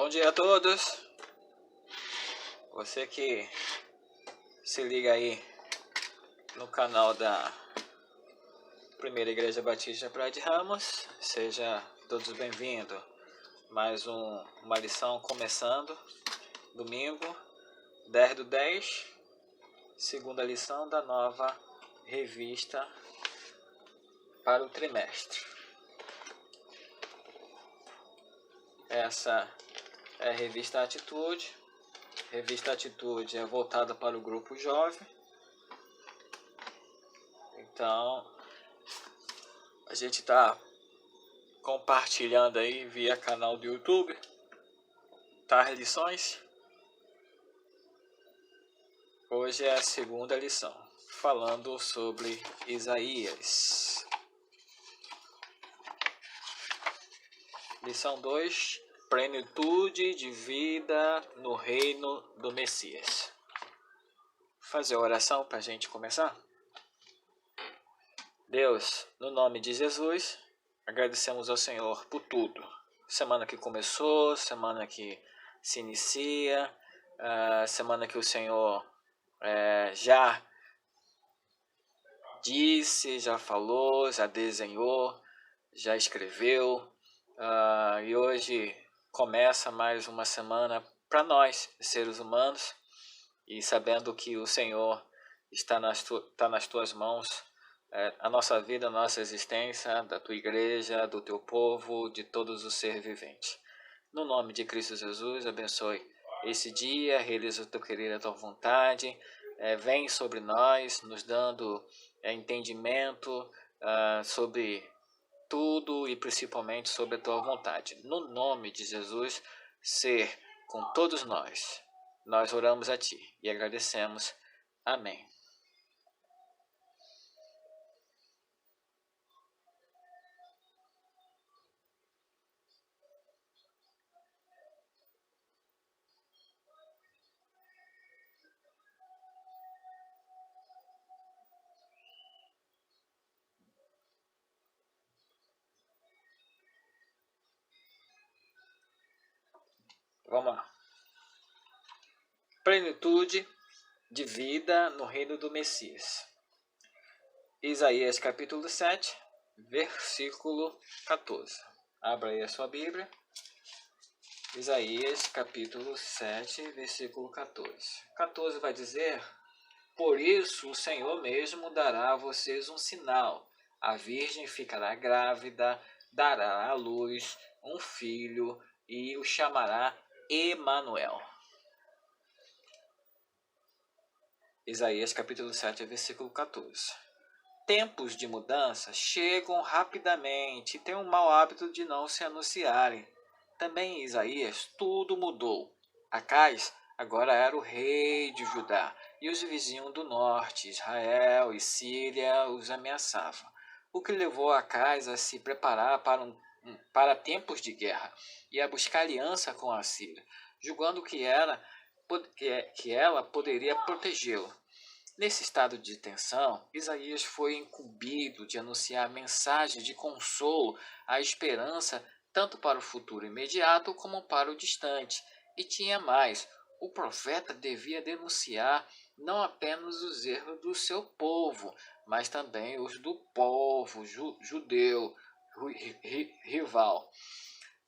Bom dia a todos. Você que se liga aí no canal da Primeira Igreja Batista Praia de Ramos, seja todos bem-vindos. Mais uma lição começando, domingo, 10/10, segunda lição da nova revista para o trimestre. Essa é a revista Atitude. Revista Atitude é voltada para o grupo jovem. Então, a gente está compartilhando aí via canal do YouTube, as lições. Hoje é a segunda lição, falando sobre Isaías. Lição 2, plenitude de vida no reino do Messias. Vou fazer a oração para a gente começar? Deus, no nome de Jesus, agradecemos ao Senhor por tudo. Semana que começou, semana que se inicia, semana que o Senhor já disse, já falou, já desenhou, já escreveu. E hoje começa mais uma semana para nós, seres humanos, e sabendo que o Senhor está nas tuas mãos, a nossa vida, a nossa existência, da tua igreja, do teu povo, de todos os seres viventes. No nome de Cristo Jesus, abençoe esse dia, realiza o teu querer, a tua vontade, vem sobre nós, nos dando entendimento sobre tudo e principalmente sobre a tua vontade. No nome de Jesus, ser com todos nós. Nós oramos a ti e agradecemos. Amém. Vamos lá. Plenitude de vida no reino do Messias. Isaías capítulo 7, versículo 14. Abra aí a sua Bíblia. Isaías capítulo 7, versículo 14. 14 vai dizer: por isso o Senhor mesmo dará a vocês um sinal. A virgem ficará grávida, dará à luz um filho e o chamará Emanuel. Isaías capítulo 7, versículo 14. Tempos de mudança chegam rapidamente e têm o mau hábito de não se anunciarem. Também em Isaías tudo mudou. Acais agora era o rei de Judá e os vizinhos do norte, Israel e Síria, os ameaçavam. O que levou Acais a se preparar para tempos de guerra e a buscar aliança com a Síria, julgando que ela poderia protegê-lo. Nesse estado de tensão, Isaías foi incumbido de anunciar mensagens de consolo, a esperança tanto para o futuro imediato como para o distante. E tinha mais, o profeta devia denunciar não apenas os erros do seu povo, mas também os do povo judeu, rival,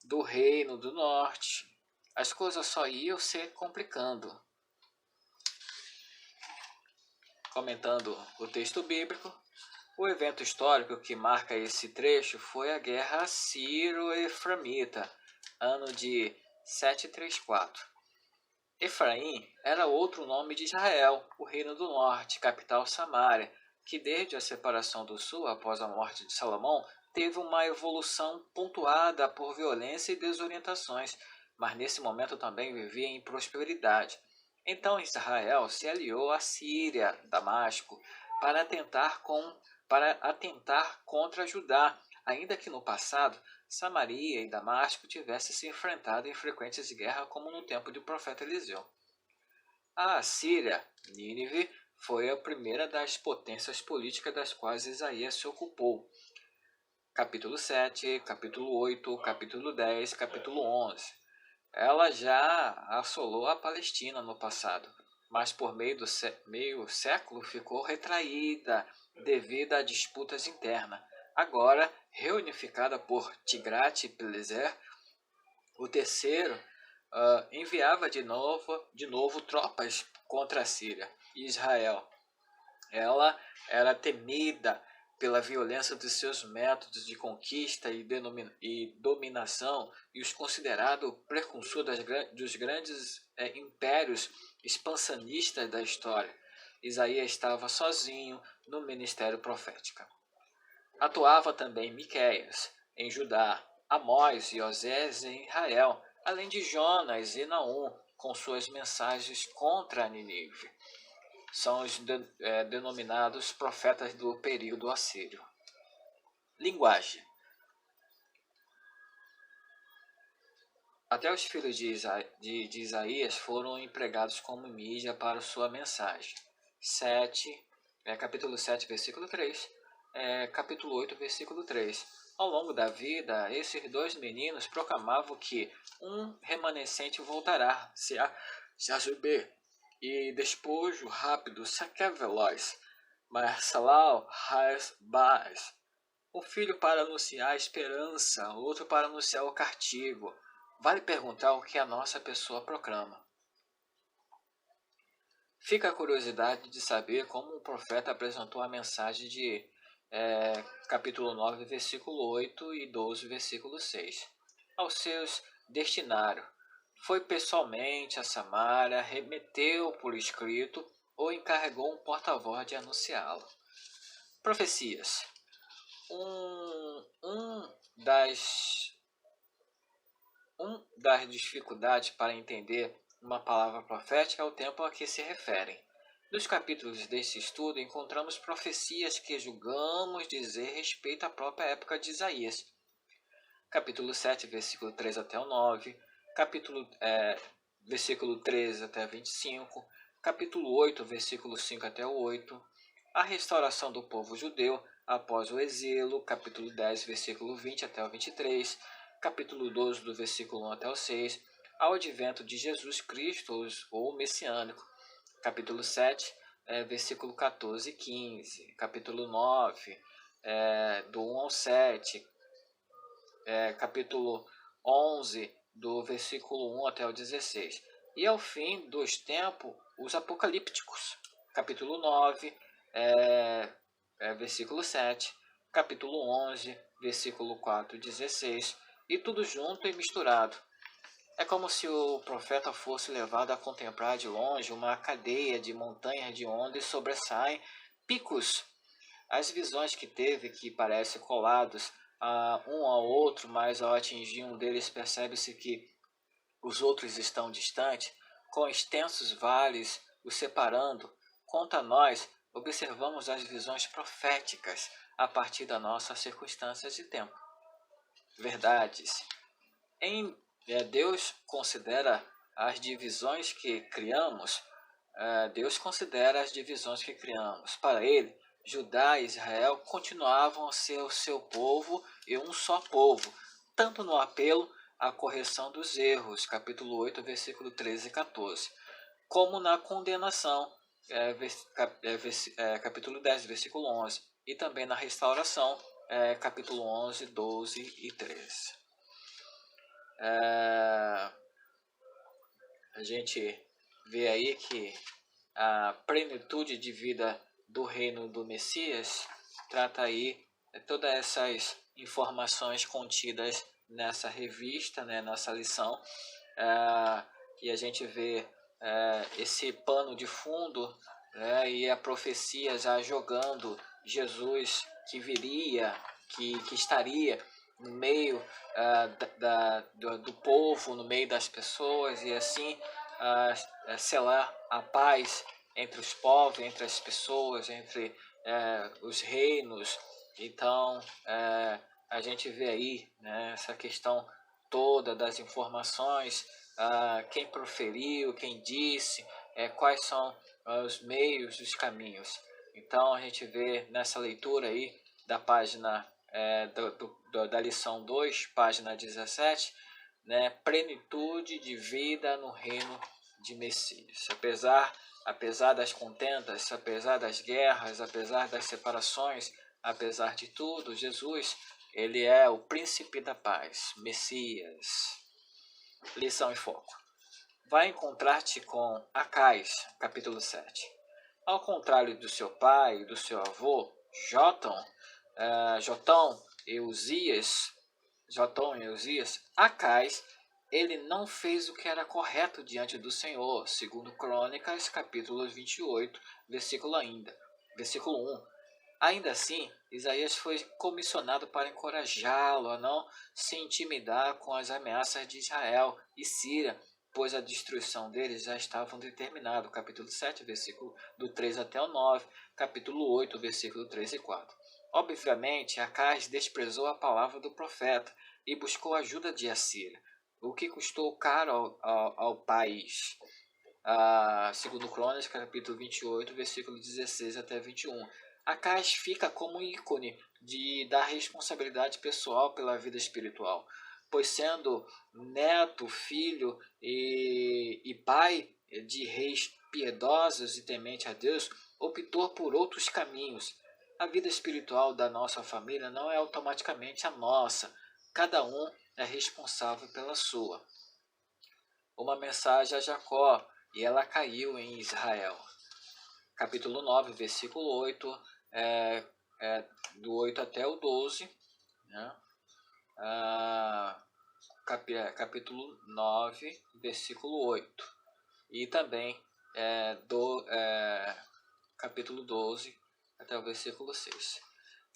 do reino do norte. As coisas só iam se complicando. Comentando o texto bíblico, o evento histórico que marca esse trecho foi a Guerra Sírio-Efraimita, ano de 734. Efraim era outro nome de Israel, o reino do norte, capital Samaria, que desde a separação do sul após a morte de Salomão teve uma evolução pontuada por violência e desorientações, mas nesse momento também vivia em prosperidade. Então Israel se aliou à Síria, Damasco, para atentar contra Judá, ainda que no passado Samaria e Damasco tivessem se enfrentado em frequentes guerras como no tempo do profeta Eliseu. A Assíria, Nínive, foi a primeira das potências políticas das quais Isaías se ocupou. Capítulo 7, capítulo 8, capítulo 10, capítulo 11. Ela já assolou a Palestina no passado, mas por meio século ficou retraída devido a disputas internas. Agora, reunificada por Tigrat-Pileser, o terceiro enviava de novo tropas contra a Síria e Israel. Ela era temida pela violência dos seus métodos de conquista e dominação e os considerado precursor dos grandes impérios expansionistas da história. Isaías estava sozinho no ministério profético. Atuava também Miqueias em Judá, Amós e Osés em Israel, além de Jonas e Naum com suas mensagens contra Nínive. São os denominados profetas do período assírio. Linguagem. Até os filhos de Isaías foram empregados como mídia para sua mensagem. Capítulo 7, versículo 3. Capítulo 8, versículo 3. Ao longo da vida, esses dois meninos proclamavam que um remanescente voltará, se a subir, e despojo rápido, saqueia veloz, Marsalal Has Baz. Um filho para anunciar a esperança, outro para anunciar o castigo. Vale perguntar o que a nossa pessoa proclama. Fica a curiosidade de saber como o profeta apresentou a mensagem de capítulo 9, versículo 8 e 12, versículo 6. Aos seus destinários. Foi pessoalmente a Samaria, remeteu por escrito ou encarregou um porta-voz de anunciá-lo. Profecias. Das dificuldades para entender uma palavra profética é o tempo a que se referem. Nos capítulos deste estudo encontramos profecias que julgamos dizer respeito à própria época de Isaías. Capítulo 7, versículo 3 até o 9, versículo 13 até 25, capítulo 8, versículo 5 até o 8, a restauração do povo judeu após o exílio, capítulo 10, versículo 20 até o 23, capítulo 12, do versículo 1 até o 6, ao advento de Jesus Cristo ou messiânico, capítulo 7, versículo 14 e 15, capítulo 9, do 1 ao 7, capítulo 11, do versículo 1 até o 16. E ao fim dos tempos, os apocalípticos, capítulo 9, versículo 7, capítulo 11, versículo 4 e 16, e tudo junto e misturado. É como se o profeta fosse levado a contemplar de longe uma cadeia de montanhas de onde sobressaem picos. As visões que teve, que parecem colados um ao outro, mas ao atingir um deles percebe-se que os outros estão distantes, com extensos vales os separando. Quanto a nós, observamos as visões proféticas a partir das nossas circunstâncias de tempo. Verdades. Deus considera as divisões que criamos. Deus considera as divisões que criamos. Para ele, Judá e Israel continuavam a ser o seu povo e um só povo, tanto no apelo à correção dos erros, capítulo 8, versículo 13 e 14, como na condenação, capítulo 10, versículo 11, e também na restauração, capítulo 11, 12 e 13. A gente vê aí que a plenitude de vida do reino do Messias trata aí todas essas informações contidas nessa revista, né, nessa lição, e a gente vê esse pano de fundo, né, e a profecia já jogando Jesus que viria, que estaria no meio do povo, no meio das pessoas, e assim selar a paz entre os povos, entre as pessoas, entre os reinos. Então, a gente vê aí, né, essa questão toda das informações, quem proferiu, quem disse, quais são os meios, os caminhos. Então, a gente vê nessa leitura aí da página da lição 2, página 17, né, plenitude de vida no reino de Messias. Apesar das contendas, apesar das guerras, apesar das separações, apesar de tudo, Jesus, ele é o príncipe da paz, Messias. Lição e foco. Vai encontrar-te com Acais, capítulo 7. Ao contrário do seu pai e do seu avô, Jotão e Uzias, Acais, ele não fez o que era correto diante do Senhor, segundo Crônicas, capítulo 28, versículo 1. Ainda assim, Isaías foi comissionado para encorajá-lo a não se intimidar com as ameaças de Israel e Síria, pois a destruição deles já estava determinada. Capítulo 7, versículo do 3 até o 9, capítulo 8, versículo 3 e 4. Obviamente, Acais desprezou a palavra do profeta e buscou a ajuda de Assíria, o que custou caro ao país. Segundo Crônicas, capítulo 28, versículo 16 até 21. Acais fica como ícone da responsabilidade pessoal pela vida espiritual, pois sendo neto, filho e pai de reis piedosos e temente a Deus, optou por outros caminhos. A vida espiritual da nossa família não é automaticamente a nossa, cada um é responsável pela sua. Uma mensagem a Jacó, e ela caiu em Israel. Capítulo 9, versículo 8, do 8 até o 12, né? Capítulo 9, versículo 8, e também capítulo 12 até o versículo 6.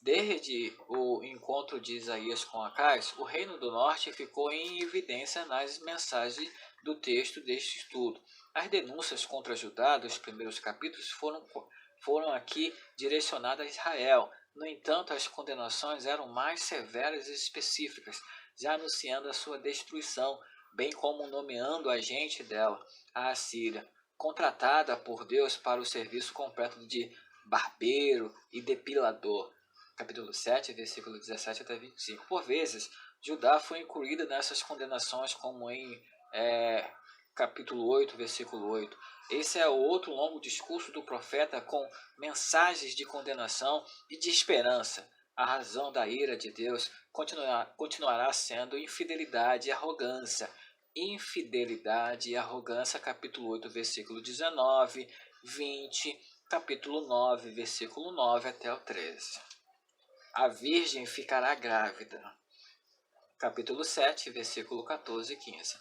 Desde o encontro de Isaías com Acais, o reino do norte ficou em evidência nas mensagens do texto deste estudo. As denúncias contra Judá dos primeiros capítulos foram aqui direcionadas a Israel. No entanto, as condenações eram mais severas e específicas, já anunciando a sua destruição, bem como nomeando o agente dela, a Assíria, contratada por Deus para o serviço completo de barbeiro e depilador. Capítulo 7, versículo 17 até 25. Por vezes, Judá foi incluída nessas condenações, como em capítulo 8, versículo 8. Esse é o outro longo discurso do profeta com mensagens de condenação e de esperança. A razão da ira de Deus continuará sendo infidelidade e arrogância. Infidelidade e arrogância, capítulo 8, versículo 19, 20, capítulo 9, versículo 9 até o 13. A virgem ficará grávida. Capítulo 7, versículo 14 e 15.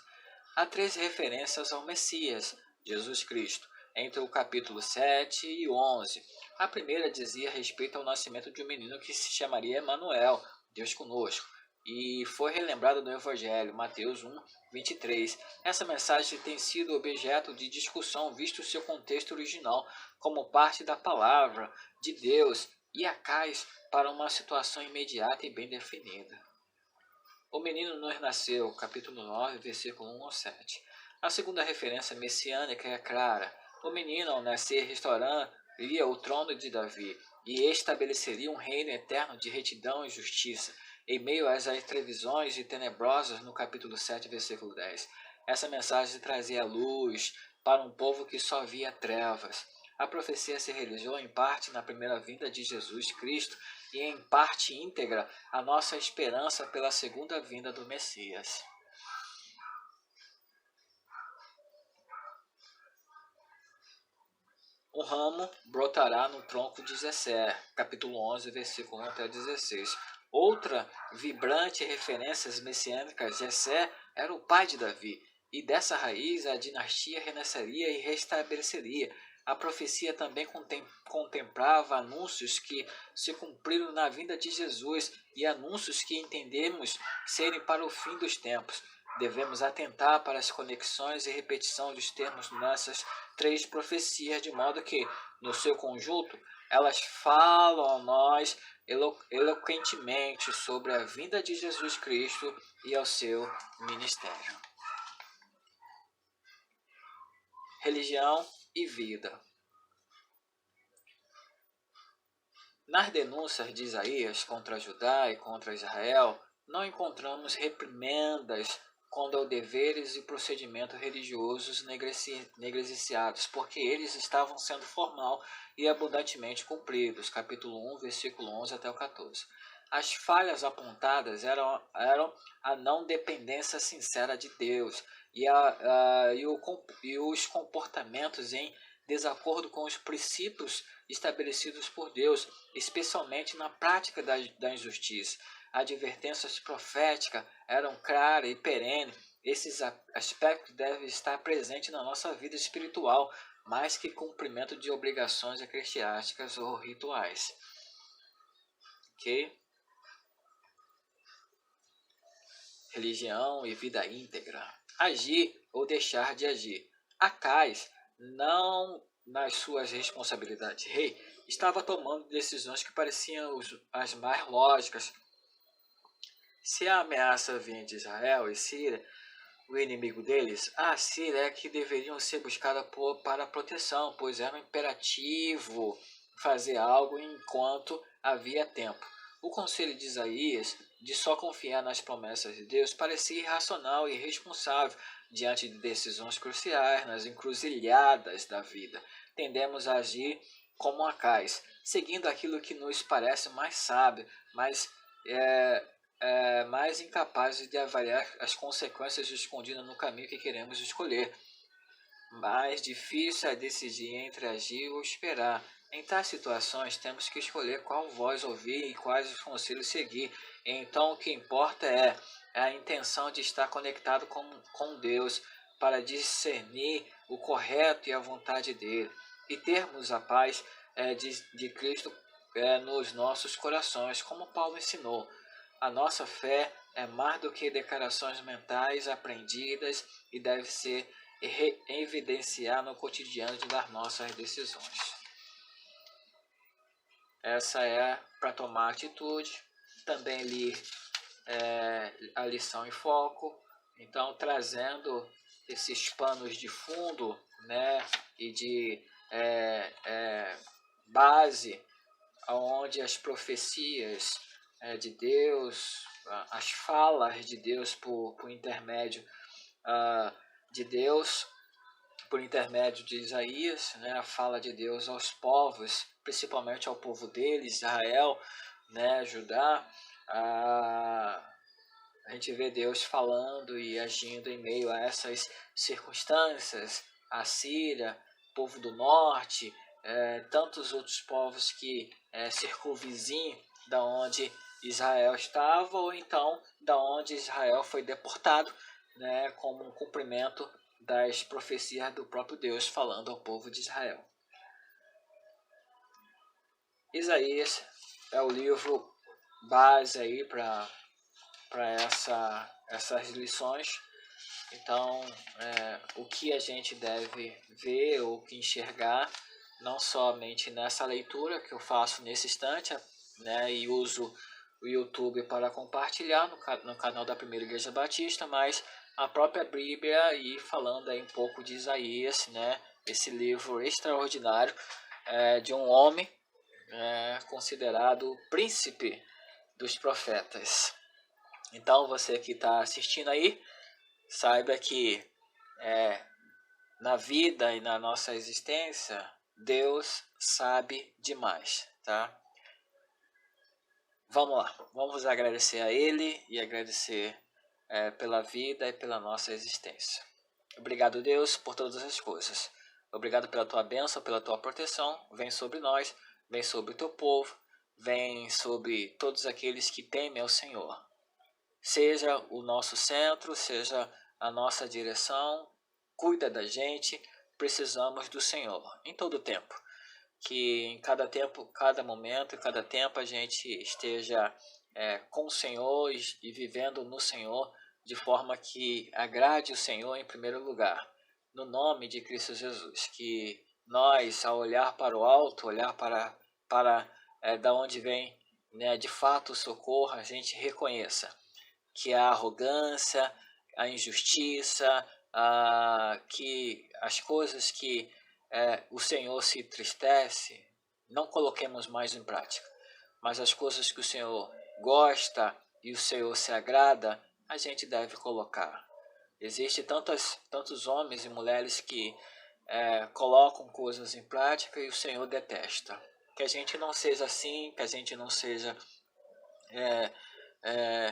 Há 3 referências ao Messias, Jesus Cristo, entre o capítulo 7 e 11. A primeira dizia respeito ao nascimento de um menino que se chamaria Emanuel, Deus conosco, e foi relembrada no Evangelho, Mateus 1, 23. Essa mensagem tem sido objeto de discussão, visto seu contexto original como parte da palavra de Deus e Acais para uma situação imediata e bem definida. O menino nos nasceu, capítulo 9, versículo 1 ao 7. A segunda referência messiânica é clara. O menino, ao nascer, restauraria o trono de Davi e estabeleceria um reino eterno de retidão e justiça, em meio às televisões e tenebrosas no capítulo 7, versículo 10. Essa mensagem trazia luz para um povo que só via trevas. A profecia se realizou em parte na primeira vinda de Jesus Cristo e em parte íntegra a nossa esperança pela segunda vinda do Messias. Um ramo brotará no tronco de Jessé, capítulo 11, versículo 1 até 16. Outra vibrante referência messiânicas, Jessé era o pai de Davi, e dessa raiz a dinastia renasceria e restabeleceria. A profecia também contemplava anúncios que se cumpriram na vinda de Jesus e anúncios que entendemos serem para o fim dos tempos. Devemos atentar para as conexões e repetição dos termos nessas 3 profecias, de modo que, no seu conjunto, elas falam a nós eloquentemente sobre a vinda de Jesus Cristo e ao seu ministério. Religião e vida. Nas denúncias de Isaías contra Judá e contra Israel, não encontramos reprimendas com deveres e procedimentos religiosos negligenciados, porque eles estavam sendo formal e abundantemente cumpridos. Capítulo 1, versículo 11 até o 14. As falhas apontadas eram a não dependência sincera de Deus e os comportamentos em desacordo com os princípios estabelecidos por Deus, especialmente na prática da injustiça. Advertências proféticas eram claras e perenes. Esses aspectos devem estar presentes na nossa vida espiritual, mais que cumprimento de obrigações eclesiásticas ou rituais. Ok? Religião e vida íntegra. Agir ou deixar de agir. Acais, não nas suas responsabilidades de rei, estava tomando decisões que pareciam as mais lógicas. Se a ameaça vinha de Israel e Síria, o inimigo deles, a Síria é que deveriam ser buscadas para proteção, pois era um imperativo fazer algo enquanto havia tempo. O conselho de Isaías de só confiar nas promessas de Deus parecia irracional e irresponsável diante de decisões cruciais nas encruzilhadas da vida. Tendemos a agir como Acais, seguindo aquilo que nos parece mais sábio, mas mais incapazes de avaliar as consequências escondidas no caminho que queremos escolher. Mais difícil é decidir entre agir ou esperar. Em tais situações, temos que escolher qual voz ouvir e quais os conselhos seguir. Então, o que importa é a intenção de estar conectado com Deus para discernir o correto e a vontade dele, e termos a paz de Cristo nos nossos corações, como Paulo ensinou. A nossa fé é mais do que declarações mentais aprendidas e deve ser evidenciar no cotidiano das nossas decisões. Essa é para tomar atitude. Também li a lição em foco. Então, trazendo esses panos de fundo, né, e de base, onde as profecias de Deus, as falas de Deus por intermédio de Deus, por intermédio de Isaías, né, a fala de Deus aos povos, principalmente ao povo dele, Israel, né, Judá. A gente vê Deus falando e agindo em meio a essas circunstâncias, a Síria, povo do norte, tantos outros povos que circunvizinham da onde Israel estava, ou então da onde Israel foi deportado, né, como um cumprimento das profecias do próprio Deus falando ao povo de Israel. Isaías é o livro base aí para essas lições. Então, o que a gente deve ver ou que enxergar, não somente nessa leitura que eu faço nesse instante, né, e uso o YouTube para compartilhar no canal da Primeira Igreja Batista, mas a própria Bíblia e falando aí um pouco de Isaías, né, esse livro extraordinário de um homem considerado o príncipe dos profetas. Então, você que está assistindo aí, saiba que na vida e na nossa existência, Deus sabe demais, tá? Vamos lá, vamos agradecer a Ele e agradecer pela vida e pela nossa existência. Obrigado, Deus, por todas as coisas. Obrigado pela tua bênção, pela tua proteção. Vem sobre nós, vem sobre o teu povo, vem sobre todos aqueles que temem ao Senhor. Seja o nosso centro, seja a nossa direção, cuida da gente, precisamos do Senhor em todo tempo. Que em cada tempo, cada momento, em cada tempo a gente esteja com o Senhor e vivendo no Senhor de forma que agrade o Senhor em primeiro lugar. No nome de Cristo Jesus, que nós, ao olhar para o alto, olhar para da onde vem, né, de fato o socorro, a gente reconheça que a arrogância, a injustiça, que as coisas que o Senhor se entristece, não coloquemos mais em prática. Mas as coisas que o Senhor gosta e o Senhor se agrada, a gente deve colocar. Existem tantos homens e mulheres que colocam coisas em prática e o Senhor detesta. Que a gente não seja assim, que a gente não seja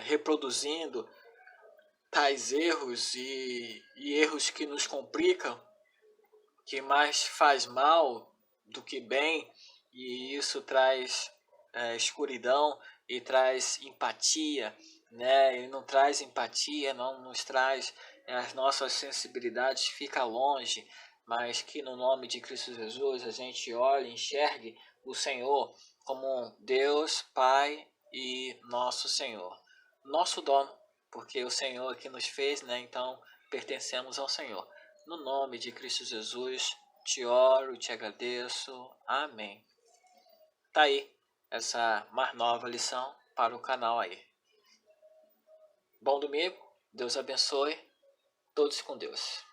reproduzindo tais erros e erros que nos complicam, que mais faz mal do que bem, e isso traz escuridão e traz empatia, né? E não traz empatia, não nos traz as nossas sensibilidades, fica longe, mas que no nome de Cristo Jesus a gente olhe, enxergue o Senhor como Deus, Pai e nosso Senhor, nosso dono, porque o Senhor que nos fez, né? Então pertencemos ao Senhor. No nome de Cristo Jesus, te oro, te agradeço. Amém. Tá aí essa mais nova lição para o canal aí. Bom domingo, Deus abençoe, todos com Deus.